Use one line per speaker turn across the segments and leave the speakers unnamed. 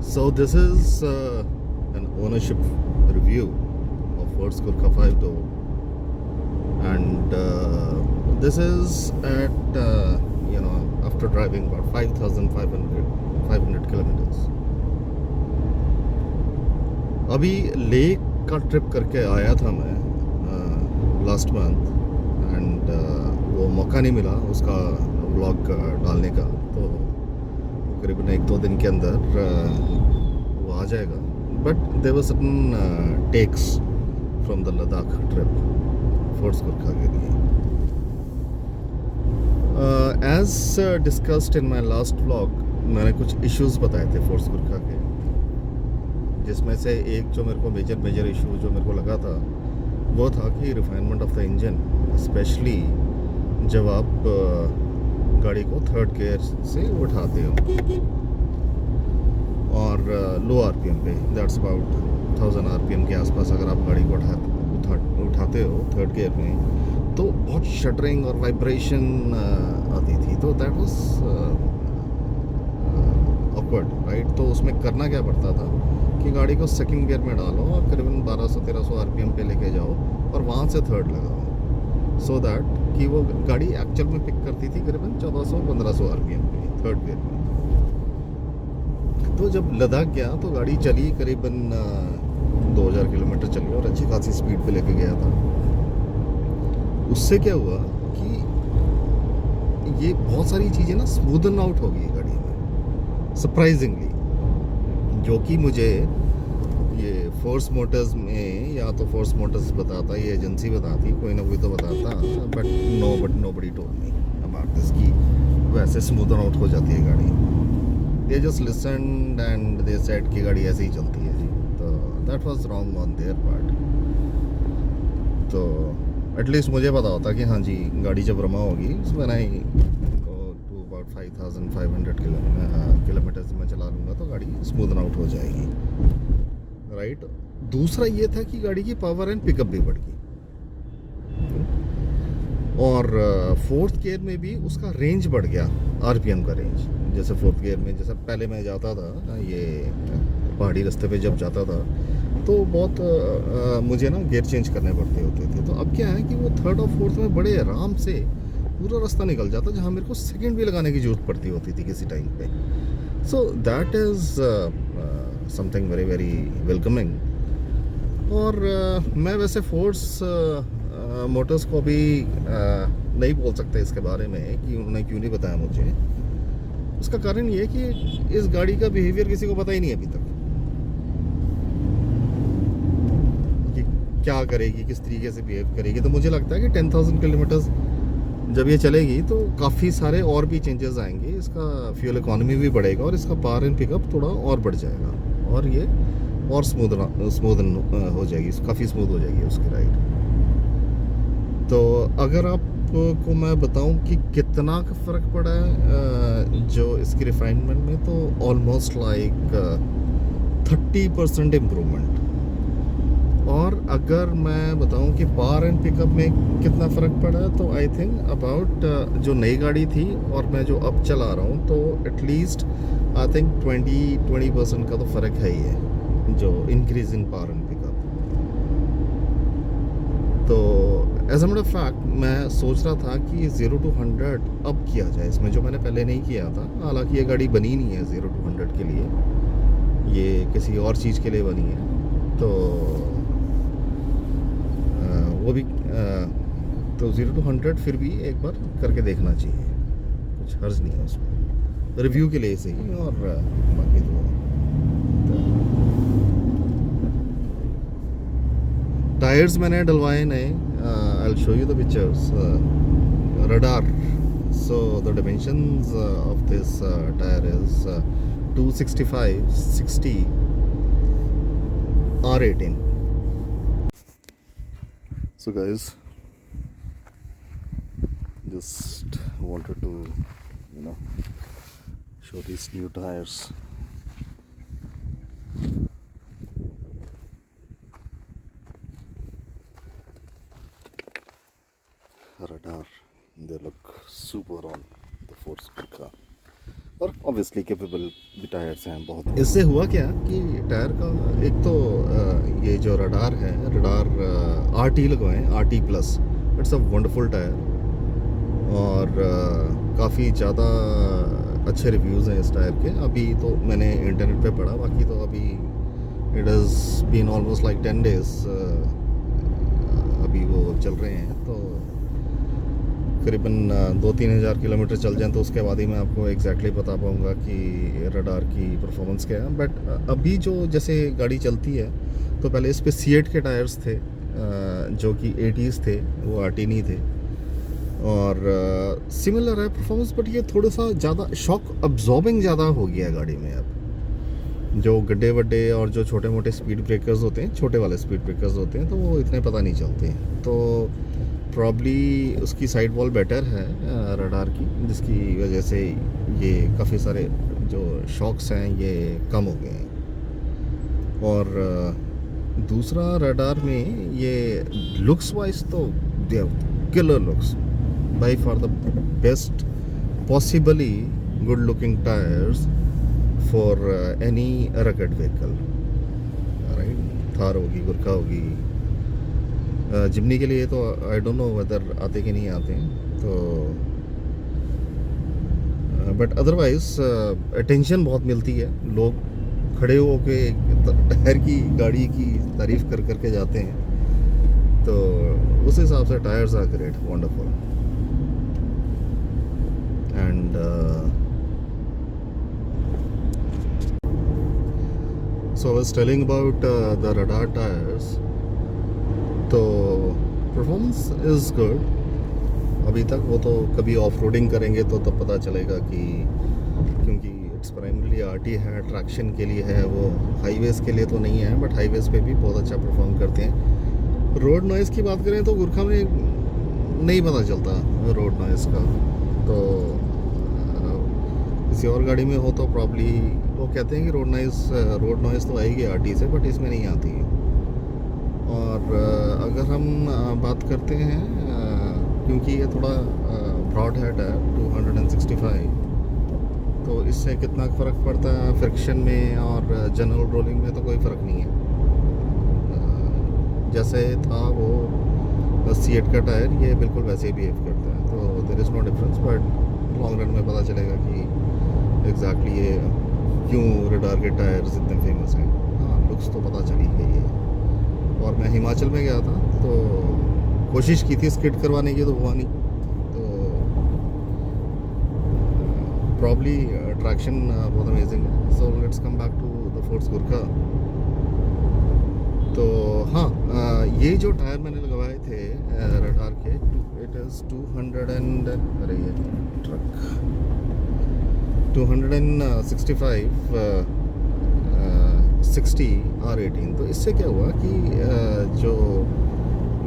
So this is an ownership review of Ford Kuurka 5 door, and this is at after driving about 5,500 kilometers. अभी lake का trip करके आया था मैं last month, and वो मौका नहीं मिला उसका व्लॉग डालने का, तो करीबन 1-2 दिन के अंदर वो आ जाएगा. But there were certain takes from the Ladakh trip Force Gurkha के लिए. As discussed in my last vlog, मैंने कुछ इश्यूज बताए थे फोर्स कुरखा के, जिसमें से एक जो मेरे को मेजर इशू जो मेरे को लगा था वो था कि refinement of the engine, specially जब आप गाड़ी को थर्ड गियर से उठाते हो और लो आरपीएम पे, दैट्स अबाउट 1000 आरपीएम के आसपास अगर आप गाड़ी को उठाते हो थर्ड गियर में, तो बहुत शटरिंग और वाइब्रेशन आती थी. तो दैट वाज ऑकवर्ड, राइट. तो उसमें करना क्या पड़ता था कि गाड़ी को सेकंड गियर में डालो और करीबन 1200-1300 आरपीएम पे लेके जाओ और वहाँ से थर्ड लगाओ, सो दैट कि वो गाड़ी एक्चुअल में पिक करती थी करीबन 1400-1500 आरपीएम पे थर्ड गियर में. तो जब लद्दाख गया तो गाड़ी चली करीबन 2000 किलोमीटर चली और अच्छी खासी स्पीड पे लेके गया था. उससे क्या हुआ कि ये बहुत सारी चीज़ें ना स्मूदन आउट हो गई गाड़ी में सरप्राइजिंगली, जो कि मुझे ये फोर्स मोटर्स में या तो फोर्स मोटर्स बताता, ये एजेंसी बताती, कोई ना कोई तो बताता, but nobody told me about this कि वैसे स्मूदन आउट हो जाती है गाड़ी. They just listened and they said कि गाड़ी ऐसे ही चलती है जी. तो that was wrong on their part. तो एटलीस्ट मुझे पता होता कि हाँ जी गाड़ी जब रमा होगी when I go to about 5,500 kilometres में चला लूँगा तो गाड़ी स्मूदन आउट हो जाएगी, राइट. दूसरा ये था कि गाड़ी की पावर एंड पिकअप भी बढ़ गई, और फोर्थ गियर में भी उसका रेंज बढ़ गया, आरपीएम का रेंज. जैसे फोर्थ गियर में, जैसे पहले मैं जाता था ये पहाड़ी रास्ते पे जब जाता था तो बहुत मुझे ना गियर चेंज करने पड़ते होते थे. तो अब क्या है कि वो थर्ड और फोर्थ में बड़े आराम से पूरा रास्ता निकल जाता, जहाँ मेरे को सेकंड भी लगाने की ज़रूरत पड़ती होती थी किसी टाइम पे. So that is something very very welcoming. और मैं वैसे फोर्स मोटर्स को भी नहीं बोल सकते इसके बारे में कि उन्होंने क्यों नहीं बताया मुझे. उसका कारण ये है कि इस गाड़ी का बिहेवियर किसी को पता ही नहीं अभी तक कि क्या करेगी, किस तरीके से बिहेव करेगी. तो मुझे लगता है कि 10,000 किलोमीटर्स जब ये चलेगी तो काफ़ी सारे और भी चेंजेस आएंगे. इसका फ्यूल इकोनॉमी भी बढ़ेगा और इसका पावर एंड पिकअप थोड़ा और बढ़ जाएगा और ये और स्मूदन हो जाएगी, काफ़ी स्मूथ हो जाएगी उसकी राइड. तो अगर आपको मैं बताऊं कि कितना का फ़र्क पड़ा है जो इसकी रिफाइनमेंट में, तो ऑलमोस्ट लाइक 30% इम्प्रूवमेंट. और अगर मैं बताऊं कि पावर एंड पिकअप में कितना फ़र्क पड़ा है, तो आई थिंक अबाउट जो नई गाड़ी थी और मैं जो अब चला रहा हूं, तो एटलीस्ट आई थिंक 20% का तो फ़र्क है ही है, जो increase in power and pickup. तो as a matter of fact मैं सोच रहा था कि 0 to 100 अब किया जाए इसमें, जो मैंने पहले नहीं किया था. हालांकि ये गाड़ी बनी नहीं है 0 to 100 के लिए, ये किसी और चीज़ के लिए बनी है. तो वो भी तो 0 to 100 फिर भी एक बार करके देखना चाहिए, कुछ हर्ज नहीं है उसमें, रिव्यू के लिए सही. और बाकी तो टायर्स मैंने डलवाए नए. I will show you the pictures. Radar. So the dimensions of this tyre is 265/60 R18. So guys, just wanted to show these new tires. Radar, they look super on the Ford Kuurka. और obviously capable भी tyres हैं बहुत। इससे हुआ क्या कि tyre का एक तो ये जो रडार है, रडार RT लगवाएं, RT plus, it's a wonderful tyre और काफ़ी ज़्यादा अच्छे रिव्यूज़ हैं इस टायर के। अभी तो मैंने इंटरनेट पे पढ़ा, बाकी तो अभी it has been almost like 10 days अभी वो चल रहे हैं। तो करीबन 2-3 हज़ार किलोमीटर चल जाएं तो उसके बाद ही मैं आपको एग्जैक्टली बता पाऊँगा कि रडार की परफॉर्मेंस क्या है। बट अभी जो जैसे गाड़ी चलती है तो पहले इस पर C8 के टायर्स थे जो कि 80s थे, वो RT नहीं थे और सिमिलर है परफॉर्मेंस, बट ये थोड़ा सा ज़्यादा शॉक अब्जॉर्बिंग ज़्यादा हो गया है गाड़ी में। अब जो गड्ढे वड्डे और जो छोटे मोटे स्पीड ब्रेकर्स होते हैं, छोटे वाले स्पीड ब्रेकर्स होते हैं, तो वो इतने पता नहीं चलते हैं। तो प्रॉब्ली उसकी साइड वॉल बेटर है रडार की, जिसकी वजह से ये काफ़ी सारे जो शॉक्स हैं ये कम हो गए हैं। और दूसरा रडार में ये लुक्स वाइज तो they killer looks, by far the best possibly good looking tyres for any rugged vehicle, right. Thar होगी, गुरखा होगी, जिमनी के लिए तो आई डोंट नो वेदर आते कि नहीं आते हैं, तो बट अदरवाइज अटेंशन बहुत मिलती है। लोग खड़े हो के टायर की, गाड़ी की तारीफ कर करके जाते हैं, तो उस हिसाब से tyres are great, wonderful. And so I was telling about the radar tires, तो परफॉर्मेंस इज़ गुड अभी तक। वो तो कभी ऑफ रोडिंग करेंगे तो तब पता चलेगा कि, क्योंकि इट्स प्राइमरली RT है, ट्रैक्शन के लिए है, वो हाईवेज़ के लिए तो नहीं है, बट हाईवेज़ पे भी बहुत अच्छा परफॉर्म करते हैं। रोड नॉइज़ की बात करें तो गुरखा में नहीं पता चलता रोड नॉइज़ का, तो किसी और गाड़ी में हो तो प्रॉब्ली वो कहते हैं कि रोड नॉइज़ तो आएगी RT से, बट इसमें नहीं आती है। और अगर हम बात करते हैं, क्योंकि ये थोड़ा ब्रॉड हेड है 265, तो इससे कितना फ़र्क पड़ता है फ्रिक्शन में और जनरल रोलिंग में, तो कोई फ़र्क नहीं है। जैसे था वो C8 का टायर, ये बिल्कुल वैसे ही बिहेव करता है, तो there is no difference. But long run में पता चलेगा कि एग्जैक्टली ये क्यों रडार के टायर्स इतने फेमस हैं। हाँ, लुक्स तो पता चली गई है। और मैं हिमाचल में गया था तो कोशिश की थी स्किड करवाने की, तो हुआ नहीं। तो प्रॉब्ली ट्रैक्शन बहुत अमेजिंग है। So let's come back to the Force Gurkha. तो हाँ, ये जो टायर मैंने लगवाए थे रडार के, इट इज़ 200 एंड अरे ये ट्रक 265 60 R18। तो इससे क्या हुआ कि जो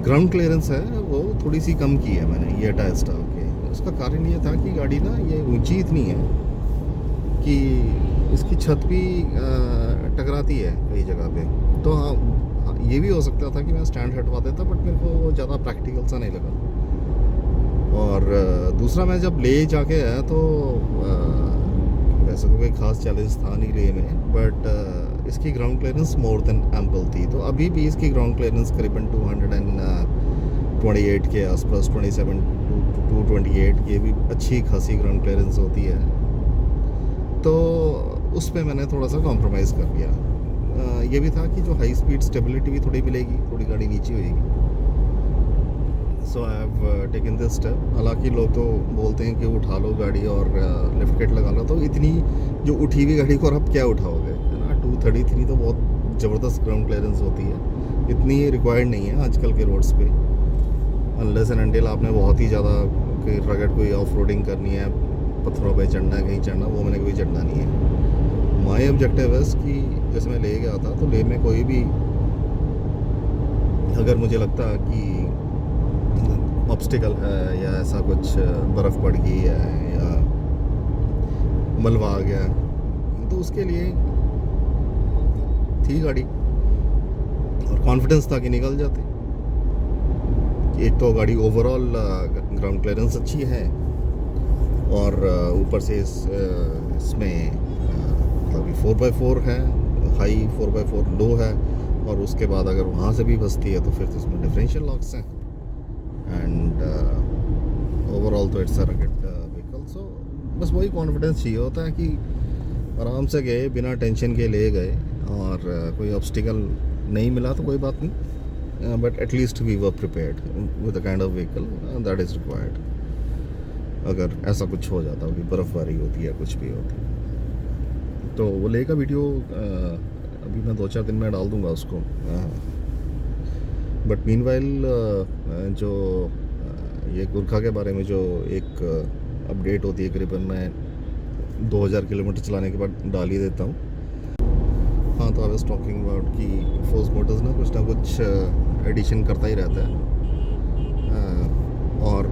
ग्राउंड क्लियरेंस है वो थोड़ी सी कम की है मैंने ये टायर डाल के। उसका कारण ये था कि गाड़ी ना ये ऊंची इतनी है कि इसकी छत भी टकराती है कई जगह पे। तो हाँ, ये भी हो सकता था कि मैं स्टैंड हटवा देता, बट मेरे को वो ज़्यादा प्रैक्टिकल सा नहीं लगा। और दूसरा, मैं जब ले जाके आया तो वैसे तो कोई ख़ास चैलेंज था नहीं ले में, बट इसकी ground clearance more than ample थी। तो अभी भी इसकी ग्राउंड क्लियरेंस करीबन 228 के आसपास, 27 to 228, ये भी अच्छी खासी ग्राउंड क्लियरेंस होती है। तो उस पर मैंने थोड़ा सा कॉम्प्रोमाइज़ कर लिया। ये भी था कि जो हाई स्पीड स्टेबिलिटी भी थोड़ी मिलेगी, थोड़ी गाड़ी नीचे होएगी। So I have taken this step. हालांकि लोग तो बोलते हैं कि उठा लो गाड़ी और लिफ्ट किट लगा लो, तो इतनी जो उठी हुई गाड़ी को और आप क्या उठाओगे, है ना। 233 तो बहुत ज़बरदस्त ग्राउंड क्लियरेंस होती है, इतनी रिक्वायर्ड नहीं है आजकल के रोड्स पे, अनलेस एंड अनटिल आपने बहुत ही ज़्यादा रगड़ कोई ऑफ रोडिंग करनी है, पत्थरों पे चढ़ना है, कहीं चढ़ना, वो मैंने कोई चढ़ना नहीं है। माई ऑब्जेक्टिव है कि जैसे मैं ले गया था, तो ले में कोई भी अगर मुझे लगता कि ऑब्स्टिकल है या ऐसा कुछ, बर्फ़ पड़ गई है या मलबा आ गया, तो उसके लिए थी गाड़ी और कॉन्फिडेंस था कि निकल जाते। एक तो गाड़ी ओवरऑल ग्राउंड क्लियरेंस अच्छी है और ऊपर से इसमें मतलब 4x4 है, हाई 4x4 लो है, और उसके बाद अगर वहाँ से भी बसती है तो फिर तो इसमें डिफरेंशियल लॉक्स हैं एंड ओवरऑल तो इट्स अ रगेड व्हीकल। सो बस वही कॉन्फिडेंस चाहिए होता है कि आराम से गए, बिना टेंशन के ले गए, और कोई ऑब्स्टिकल नहीं मिला तो कोई बात नहीं, but at least we were prepared with the kind of vehicle that is required. अगर ऐसा कुछ हो जाता, कि बर्फ़बारी होती है, कुछ भी होती है, तो वो ले का वीडियो अभी मैं 2-4 दिन में डाल दूंगा उसको। बट मीनवाइल जो ये गुरखा के बारे में जो एक अपडेट होती है, करीबन मैं 2000 किलोमीटर चलाने के बाद डाल ही देता हूँ। हाँ, तो आई वाज टॉकिंग अबाउट कि फोर्स मोटर्स ना कुछ एडिशन करता ही रहता है, और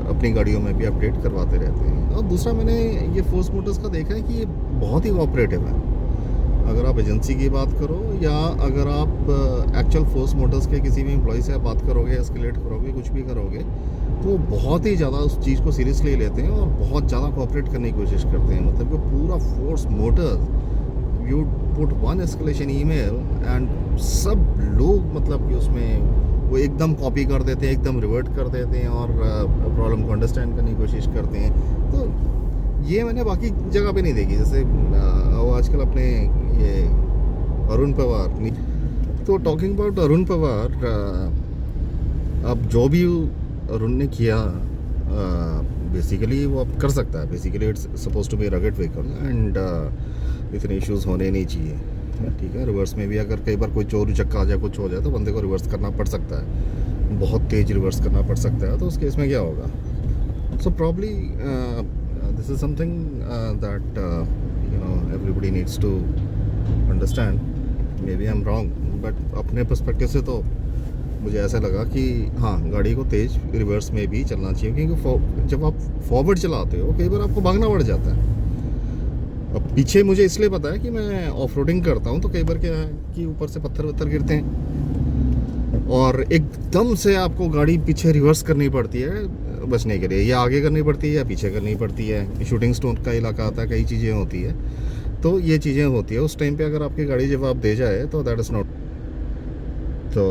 अपनी गाड़ियों में भी अपडेट करवाते रहते हैं। और दूसरा, मैंने ये फोर्स मोटर्स का देखा है कि ये बहुत ही कोऑपरेटिव है। अगर आप एजेंसी की बात करो या अगर आप एक्चुअल फोर्स मोटर्स के किसी भी एम्प्लॉय से बात करोगे, एस्केलेट करोगे, कुछ भी करोगे, तो वो बहुत ही ज़्यादा उस चीज़ को सीरियसली लेते हैं और बहुत ज़्यादा कोऑपरेट करने की कोशिश करते हैं। मतलब कि पूरा force Motors, you put one escalation email and सब लोग मतलब कि उसमें वो एकदम कॉपी कर देते हैं, एकदम रिवर्ट कर देते हैं और प्रॉब्लम को अंडरस्टैंड करने की कोशिश करते हैं। तो ये मैंने बाकी जगह पे नहीं देखी। जैसे वो आजकल अपने ये अरुण पवार, तो टॉकिंग अबाउट अरुण पवार, अब जो भी अरुण ने किया बेसिकली वो अब कर सकता है। Basically it's suppose to be rugged vehicle and इतने इश्यूज होने नहीं चाहिए, ठीक है। रिवर्स में भी अगर कई बार कोई चोर चक्का आ जाए, कुछ हो जाए, तो बंदे को रिवर्स करना पड़ सकता है, बहुत तेज रिवर्स करना पड़ सकता है। तो उस केस में क्या होगा? So probably this is something that everybody needs to understand. Maybe I am wrong, but अपने पर्सपेक्टिव से तो मुझे ऐसा लगा कि हाँ, गाड़ी को तेज रिवर्स में भी चलना चाहिए, क्योंकि जब आप फॉरवर्ड चलाते हो कई बार आपको भागना पड़ जाता है। अब पीछे मुझे इसलिए पता है कि मैं ऑफ रोडिंग करता हूँ, तो कई बार क्या है कि ऊपर से पत्थर वत्थर गिरते हैं और एकदम से आपको गाड़ी पीछे रिवर्स करनी पड़ती है बचने के लिए, या आगे करनी पड़ती है या पीछे करनी पड़ती है। शूटिंग स्टोन का इलाका आता है, कई चीज़ें होती है, तो ये चीज़ें होती है। उस टाइम पे अगर आपकी गाड़ी जवाब दे जाए तो दैट इज़ नॉट। तो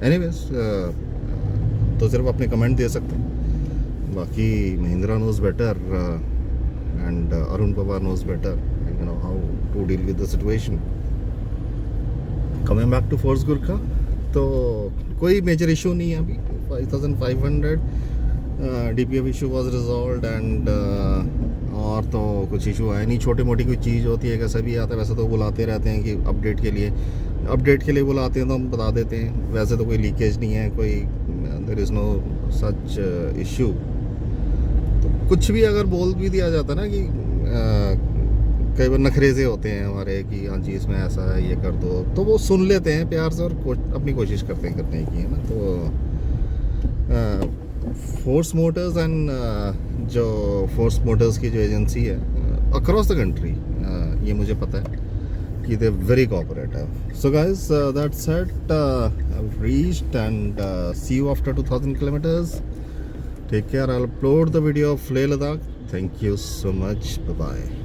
एनीवेज, तो सिर्फ अपने कमेंट दे सकते हैं, बाकी Mahindra knows better and Arun Pawar knows better, you know how to deal with the situation. Coming back to Force Gurkha, तो कोई मेजर इशू नहीं है अभी। 5500 DPF issue was resolved and और तो कुछ इशू है नहीं। छोटी मोटी कोई चीज़ होती है, कैसा भी आता है वैसे तो बुलाते रहते हैं कि अपडेट के लिए बुलाते हैं, तो हम बता देते हैं। वैसे तो कोई लीकेज नहीं है, कोई there is no such issue. तो कुछ भी अगर बोल भी दिया जाता है ना कि कई बार नखरे से होते हैं हमारे कि हाँ जी इसमें ऐसा है, ये कर दो, तो वो सुन लेते हैं प्यार से और अपनी कोशिश करते हैं करने की, है ना। तो फोर्स मोटर्स एंड जो फोर्स मोटर्स की जो एजेंसी है अक्रॉस द कंट्री, ये मुझे पता है कि they very cooperative. So guys, that's it, I've reached and see you after 2000 kilometers. Take care. I'll upload the video of Leh Ladakh. Thank you so much. Bye bye.